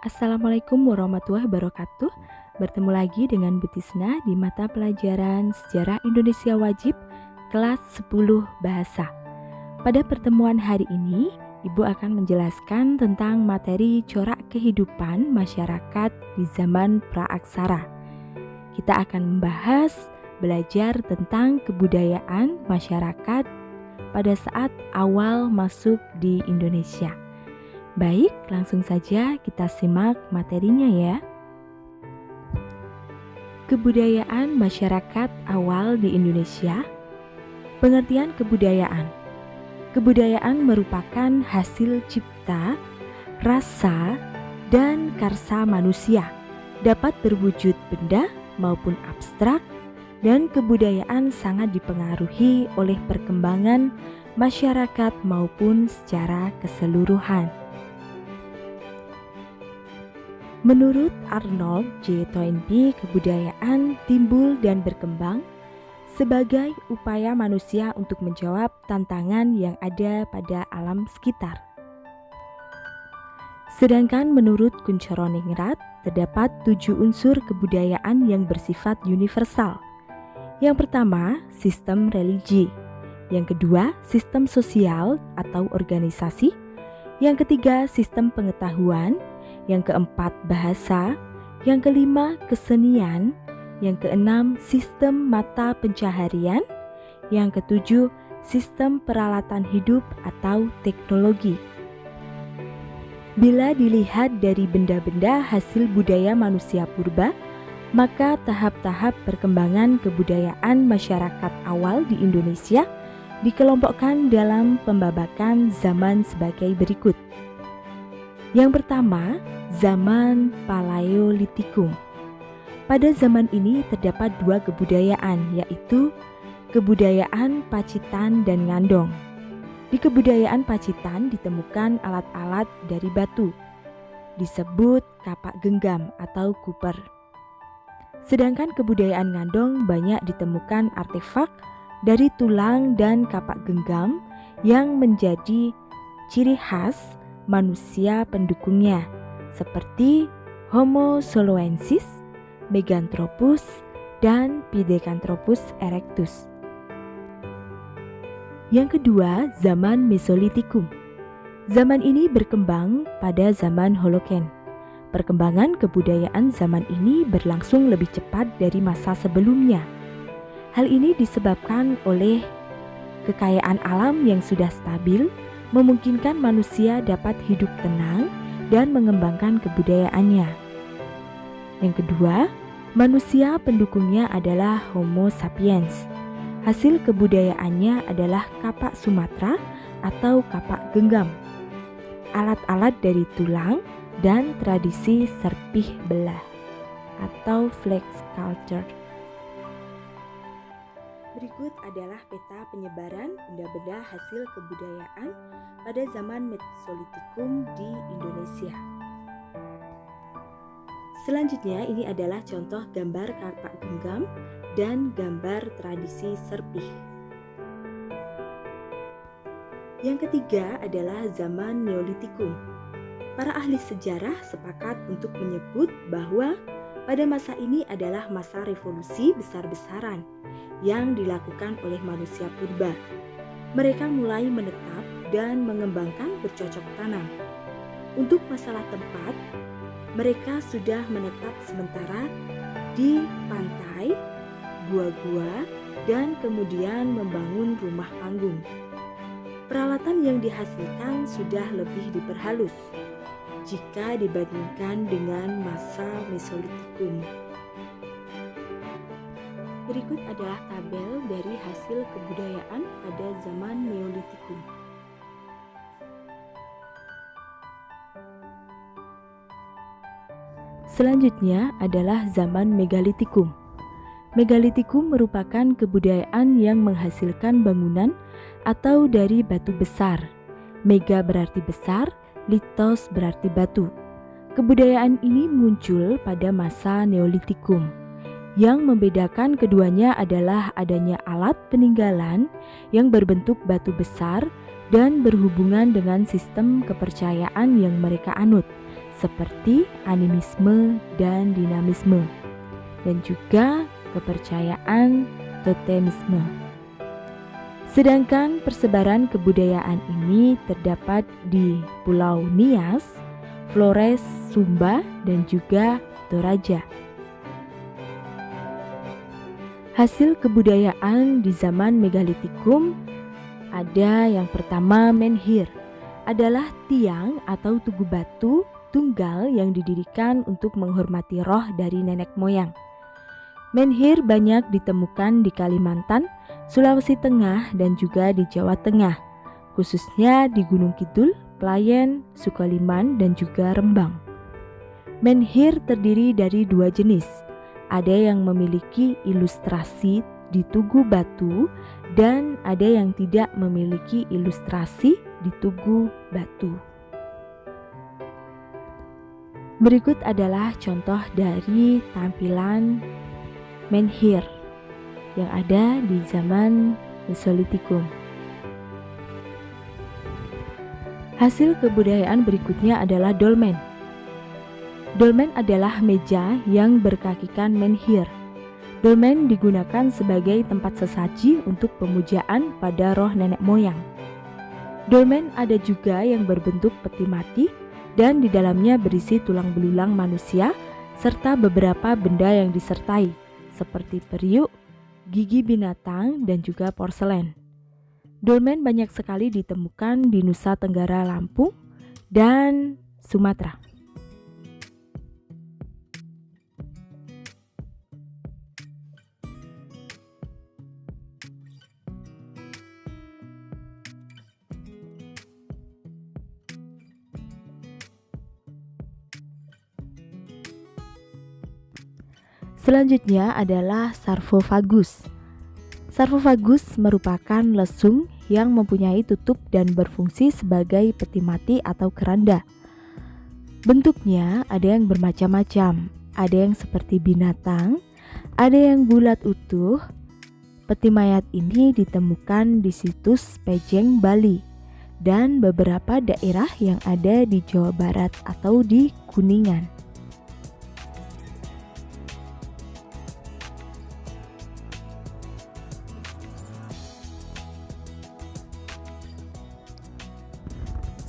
Assalamualaikum warahmatullahi wabarakatuh. Bertemu lagi dengan Bu Tisna di mata pelajaran Sejarah Indonesia Wajib kelas 10 Bahasa. Pada pertemuan hari ini, Ibu akan menjelaskan tentang materi corak kehidupan masyarakat di zaman praaksara. Kita akan belajar tentang kebudayaan masyarakat pada saat awal masuk di Indonesia. Baik, langsung saja kita simak materinya ya. Kebudayaan masyarakat awal di Indonesia. Pengertian kebudayaan. Kebudayaan merupakan hasil cipta, rasa, dan karsa manusia. Dapat berwujud benda maupun abstrak, dan kebudayaan sangat dipengaruhi oleh perkembangan masyarakat maupun secara keseluruhan. Menurut Arnold J. Toynbee, kebudayaan timbul dan berkembang sebagai upaya manusia untuk menjawab tantangan yang ada pada alam sekitar. Sedangkan menurut Kunchoro-Ningrat, terdapat 7 unsur kebudayaan yang bersifat universal. Yang pertama, sistem religi. Yang kedua, sistem sosial atau organisasi. Yang ketiga, sistem pengetahuan. Yang keempat, bahasa. Yang kelima, kesenian. Yang keenam, sistem mata pencaharian. Yang ketujuh, sistem peralatan hidup atau teknologi. Bila dilihat dari benda-benda hasil budaya manusia purba, maka tahap-tahap perkembangan kebudayaan masyarakat awal di Indonesia dikelompokkan dalam pembabakan zaman sebagai berikut. Yang pertama, zaman Paleolitikum. Pada zaman ini terdapat 2 kebudayaan, yaitu kebudayaan Pacitan dan Ngandong. Di kebudayaan Pacitan ditemukan alat-alat dari batu, disebut kapak genggam atau kuper. Sedangkan kebudayaan Ngandong banyak ditemukan artefak dari tulang dan kapak genggam yang menjadi ciri khas manusia pendukungnya, seperti Homo soloensis, Meganthropus, dan Pithecanthropus erectus. Yang kedua, zaman Mesolitikum. Zaman ini berkembang pada zaman Holoken. Perkembangan kebudayaan zaman ini berlangsung lebih cepat dari masa sebelumnya. Hal ini disebabkan oleh kekayaan alam yang sudah stabil, memungkinkan manusia dapat hidup tenang dan mengembangkan kebudayaannya. Yang kedua, manusia pendukungnya adalah Homo sapiens. Hasil kebudayaannya adalah kapak Sumatera atau kapak genggam, alat-alat dari tulang, dan tradisi serpih belah atau flex culture. Berikut adalah peta penyebaran benda-benda hasil kebudayaan pada zaman Mesolitikum di Indonesia. Selanjutnya ini adalah contoh gambar kapak genggam dan gambar tradisi serpih. Yang ketiga adalah zaman Neolitikum. Para ahli sejarah sepakat untuk menyebut bahwa pada masa ini adalah masa revolusi besar-besaran yang dilakukan oleh manusia purba. Mereka mulai menetap dan mengembangkan bercocok tanam. Untuk masalah tempat, mereka sudah menetap sementara di pantai, gua-gua, dan kemudian membangun rumah panggung. Peralatan yang dihasilkan sudah lebih diperhalus jika dibandingkan dengan masa Mesolitikum. Berikut adalah tabel dari hasil kebudayaan pada zaman Neolitikum. Selanjutnya adalah zaman Megalitikum. Megalitikum merupakan kebudayaan yang menghasilkan bangunan atau dari batu besar. Mega berarti besar, litos berarti batu. Kebudayaan ini muncul pada masa Neolitikum. Yang membedakan keduanya adalah adanya alat peninggalan yang berbentuk batu besar dan berhubungan dengan sistem kepercayaan yang mereka anut, seperti animisme dan dinamisme, dan juga kepercayaan totemisme. Sedangkan persebaran kebudayaan ini terdapat di Pulau Nias, Flores, Sumba, dan juga Toraja. Hasil kebudayaan di zaman megalitikum ada yang pertama menhir, adalah tiang atau tugu batu tunggal yang didirikan untuk menghormati roh dari nenek moyang. Menhir banyak ditemukan di Kalimantan, Sulawesi Tengah, dan juga di Jawa Tengah, khususnya di Gunung Kidul, Playen, Sukaliman, dan juga Rembang. Menhir terdiri dari dua jenis. Ada yang memiliki ilustrasi di tugu batu dan ada yang tidak memiliki ilustrasi di tugu batu. Berikut adalah contoh dari tampilan menhir yang ada di zaman Mesolitikum. Hasil kebudayaan berikutnya adalah dolmen. Dolmen adalah meja yang berkakikan menhir. Dolmen digunakan sebagai tempat sesaji untuk pemujaan pada roh nenek moyang. Dolmen ada juga yang berbentuk peti mati dan di dalamnya berisi tulang belulang manusia serta beberapa benda yang disertai seperti periuk, gigi binatang, dan juga porselen. Dolmen banyak sekali ditemukan di Nusa Tenggara, Lampung, dan Sumatera. Selanjutnya adalah sarkofagus. Sarkofagus merupakan lesung yang mempunyai tutup dan berfungsi sebagai peti mati atau keranda. Bentuknya ada yang bermacam-macam, ada yang seperti binatang, ada yang bulat utuh. Peti mayat ini ditemukan di situs Pejeng, Bali, dan beberapa daerah yang ada di Jawa Barat atau di Kuningan.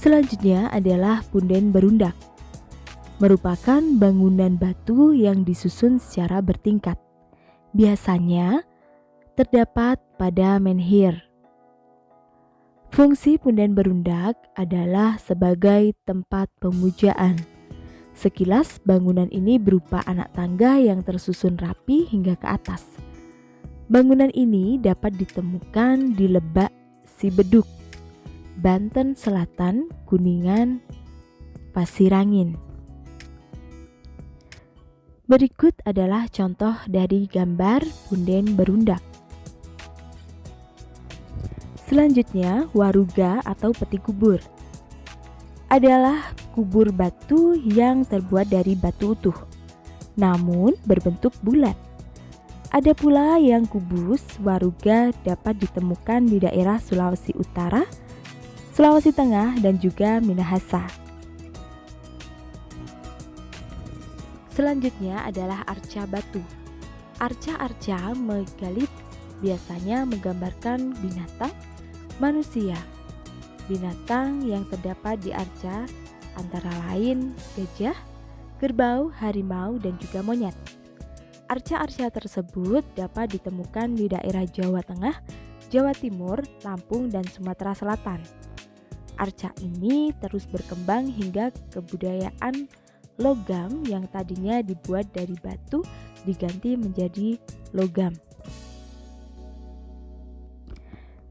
Selanjutnya adalah punden berundak. Merupakan bangunan batu yang disusun secara bertingkat. Biasanya terdapat pada menhir. Fungsi punden berundak adalah sebagai tempat pemujaan. Sekilas bangunan ini berupa anak tangga yang tersusun rapi hingga ke atas. Bangunan ini dapat ditemukan di Lebak Sibeduk, Banten Selatan, Kuningan, Pasirangin. Berikut adalah contoh dari gambar punden berundak. Selanjutnya, waruga atau peti kubur adalah kubur batu yang terbuat dari batu utuh, namun berbentuk bulat. Ada pula yang kubus waruga dapat ditemukan di daerah Sulawesi Utara, Sulawesi Tengah, dan juga Minahasa. Selanjutnya adalah arca batu. Arca-arca megalit biasanya menggambarkan binatang, manusia. Binatang yang terdapat di arca antara lain gajah, kerbau, harimau, dan juga monyet. Arca-arca tersebut dapat ditemukan di daerah Jawa Tengah, Jawa Timur, Lampung, dan Sumatera Selatan. Arca ini terus berkembang hingga kebudayaan logam yang tadinya dibuat dari batu diganti menjadi logam.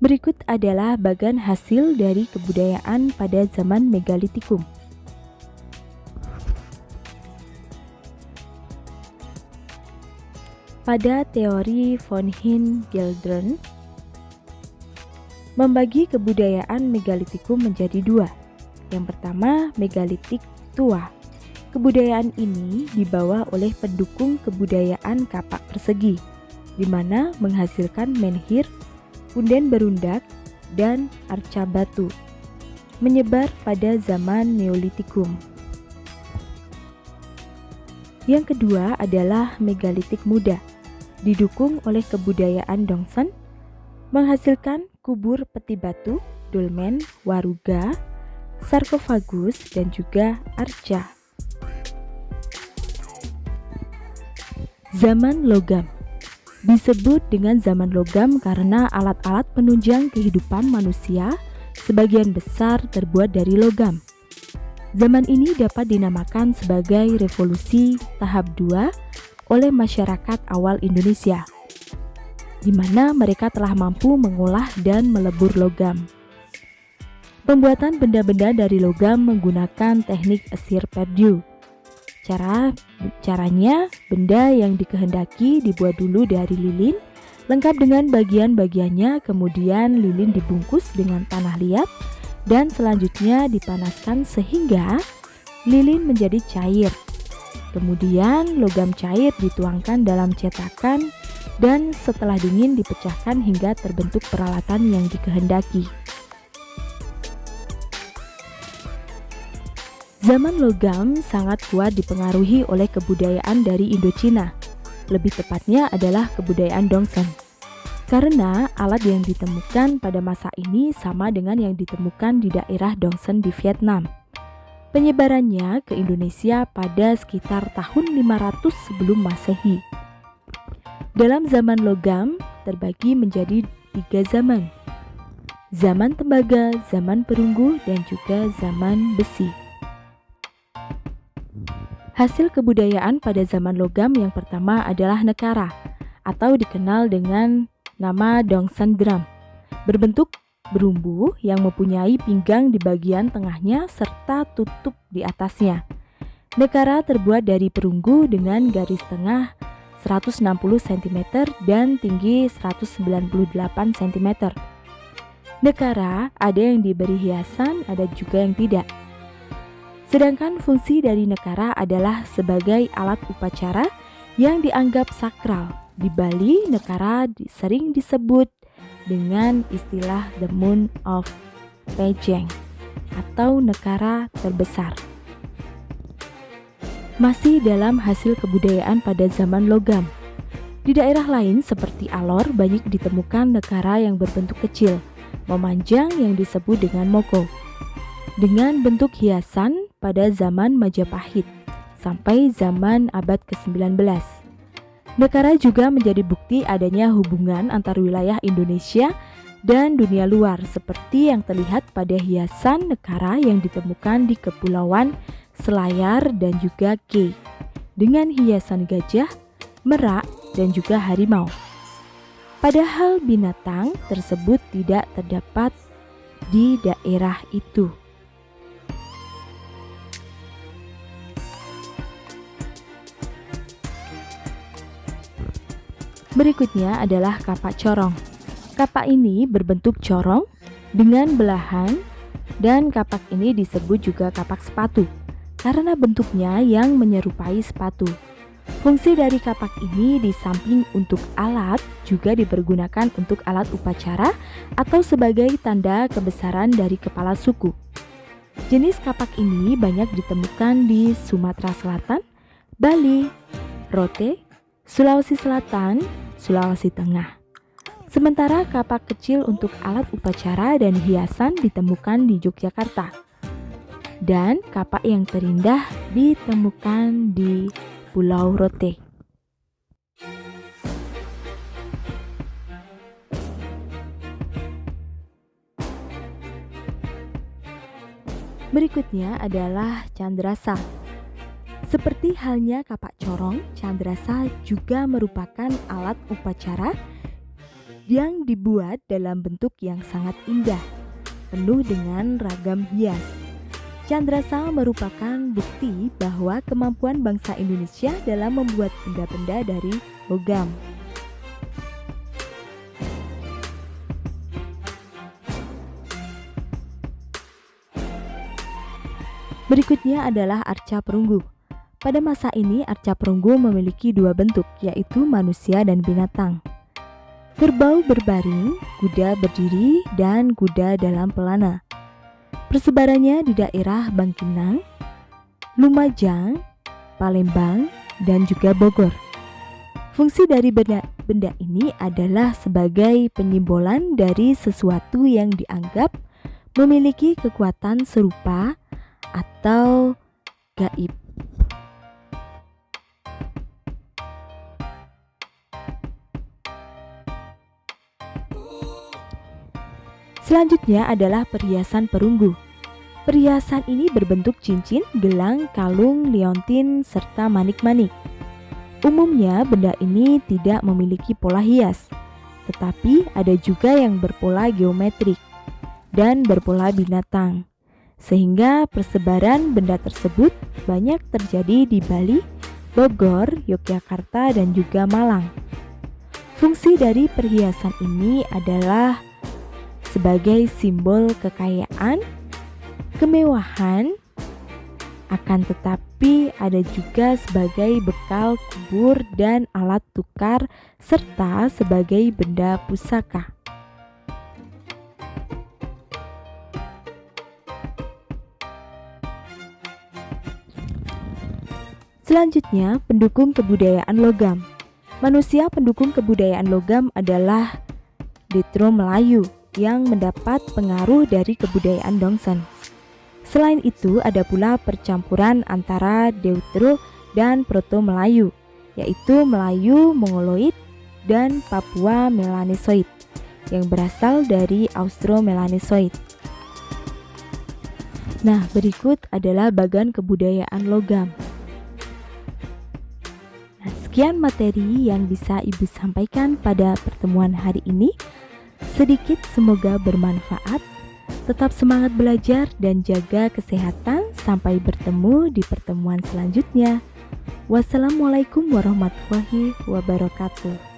Berikut adalah bagian hasil dari kebudayaan pada zaman megalitikum. Pada teori von Hien-Geldern, membagi kebudayaan megalitikum menjadi dua. Yang pertama, megalitik tua. Kebudayaan ini dibawa oleh pendukung kebudayaan kapak persegi, di mana menghasilkan menhir, punden berundak, dan arca batu, menyebar pada zaman Neolitikum. Yang kedua adalah megalitik muda, didukung oleh kebudayaan Dongsan, menghasilkan kubur peti batu, dolmen, waruga, sarkofagus, dan juga arca. Zaman logam disebut dengan zaman logam karena alat-alat penunjang kehidupan manusia sebagian besar terbuat dari logam. Zaman ini dapat dinamakan sebagai revolusi tahap 2 oleh masyarakat awal Indonesia, di mana mereka telah mampu mengolah dan melebur logam. Pembuatan benda-benda dari logam menggunakan teknik Essir Perdue. Caranya, benda yang dikehendaki dibuat dulu dari lilin, lengkap dengan bagian-bagiannya, kemudian lilin dibungkus dengan tanah liat, dan selanjutnya dipanaskan sehingga lilin menjadi cair. Kemudian logam cair dituangkan dalam cetakan dan setelah dingin dipecahkan hingga terbentuk peralatan yang dikehendaki. Zaman logam sangat kuat dipengaruhi oleh kebudayaan dari Indochina, lebih tepatnya adalah kebudayaan Dongsan. Karena alat yang ditemukan pada masa ini sama dengan yang ditemukan di daerah Dongsan di Vietnam. Penyebarannya ke Indonesia pada sekitar tahun 500 sebelum Masehi. Dalam zaman logam terbagi menjadi 3 zaman. Zaman tembaga, zaman perunggu, dan juga zaman besi. Hasil kebudayaan pada zaman logam yang pertama adalah nekara, atau dikenal dengan nama Dongsan drum, berbentuk berumbu yang mempunyai pinggang di bagian tengahnya serta tutup di atasnya. Nekara terbuat dari perunggu dengan garis tengah 160 cm dan tinggi 198 cm. Nekara ada yang diberi hiasan, ada juga yang tidak. Sedangkan fungsi dari nekara adalah sebagai alat upacara yang dianggap sakral. Di Bali, nekara sering disebut dengan istilah the moon of Pejeng atau nekara terbesar. Masih dalam hasil kebudayaan pada zaman logam. Di daerah lain seperti Alor banyak ditemukan nekara yang berbentuk kecil, memanjang yang disebut dengan moko, dengan bentuk hiasan pada zaman Majapahit sampai zaman abad ke-19. Nekara juga menjadi bukti adanya hubungan antar wilayah Indonesia dan dunia luar seperti yang terlihat pada hiasan nekara yang ditemukan di Kepulauan Selayar dan juga K dengan hiasan gajah, merak, dan juga harimau. Padahal binatang tersebut tidak terdapat di daerah itu. Berikutnya adalah kapak corong. Kapak ini berbentuk corong dengan belahan dan kapak ini disebut juga kapak sepatu karena bentuknya yang menyerupai sepatu. Fungsi dari kapak ini di samping untuk alat juga dipergunakan untuk alat upacara atau sebagai tanda kebesaran dari kepala suku. Jenis kapak ini banyak ditemukan di Sumatera Selatan, Bali, Rote, Sulawesi Selatan, Sulawesi Tengah. Sementara kapak kecil untuk alat upacara dan hiasan ditemukan di Yogyakarta. Dan kapak yang terindah ditemukan di Pulau Rote. Berikutnya adalah candrasa. Seperti halnya kapak corong, candrasa juga merupakan alat upacara yang dibuat dalam bentuk yang sangat indah, penuh dengan ragam hias. Candrasa merupakan bukti bahwa kemampuan bangsa Indonesia dalam membuat benda-benda dari logam. Berikutnya adalah arca perunggu. Pada masa ini, arca perunggu memiliki 2 bentuk, yaitu manusia dan binatang. Kerbau berbaring, kuda berdiri, dan kuda dalam pelana. Persebarannya di daerah Bangkinang, Lumajang, Palembang, dan juga Bogor. Fungsi dari benda ini adalah sebagai penyimbolan dari sesuatu yang dianggap memiliki kekuatan serupa atau gaib. Selanjutnya adalah perhiasan perunggu. Perhiasan ini berbentuk cincin, gelang, kalung, liontin, serta manik-manik. Umumnya benda ini tidak memiliki pola hias, tetapi ada juga yang berpola geometrik dan berpola binatang. Sehingga persebaran benda tersebut banyak terjadi di Bali, Bogor, Yogyakarta, dan juga Malang. Fungsi dari perhiasan ini adalah sebagai simbol kekayaan, kemewahan, akan tetapi ada juga sebagai bekal kubur dan alat tukar serta sebagai benda pusaka. Selanjutnya, pendukung kebudayaan logam. Manusia pendukung kebudayaan logam adalah Detro Melayu yang mendapat pengaruh dari kebudayaan Dongsen. Selain itu, ada pula percampuran antara Deutero dan Proto-Melayu, yaitu Melayu Mongoloid dan Papua Melanesoid, yang berasal dari Austro-Melanesoid. Nah, berikut adalah bagan kebudayaan logam. Nah, sekian materi yang bisa Ibu sampaikan pada pertemuan hari ini. Sedikit semoga bermanfaat. Tetap semangat belajar dan jaga kesehatan. Sampai bertemu di pertemuan selanjutnya. Wassalamualaikum warahmatullahi wabarakatuh.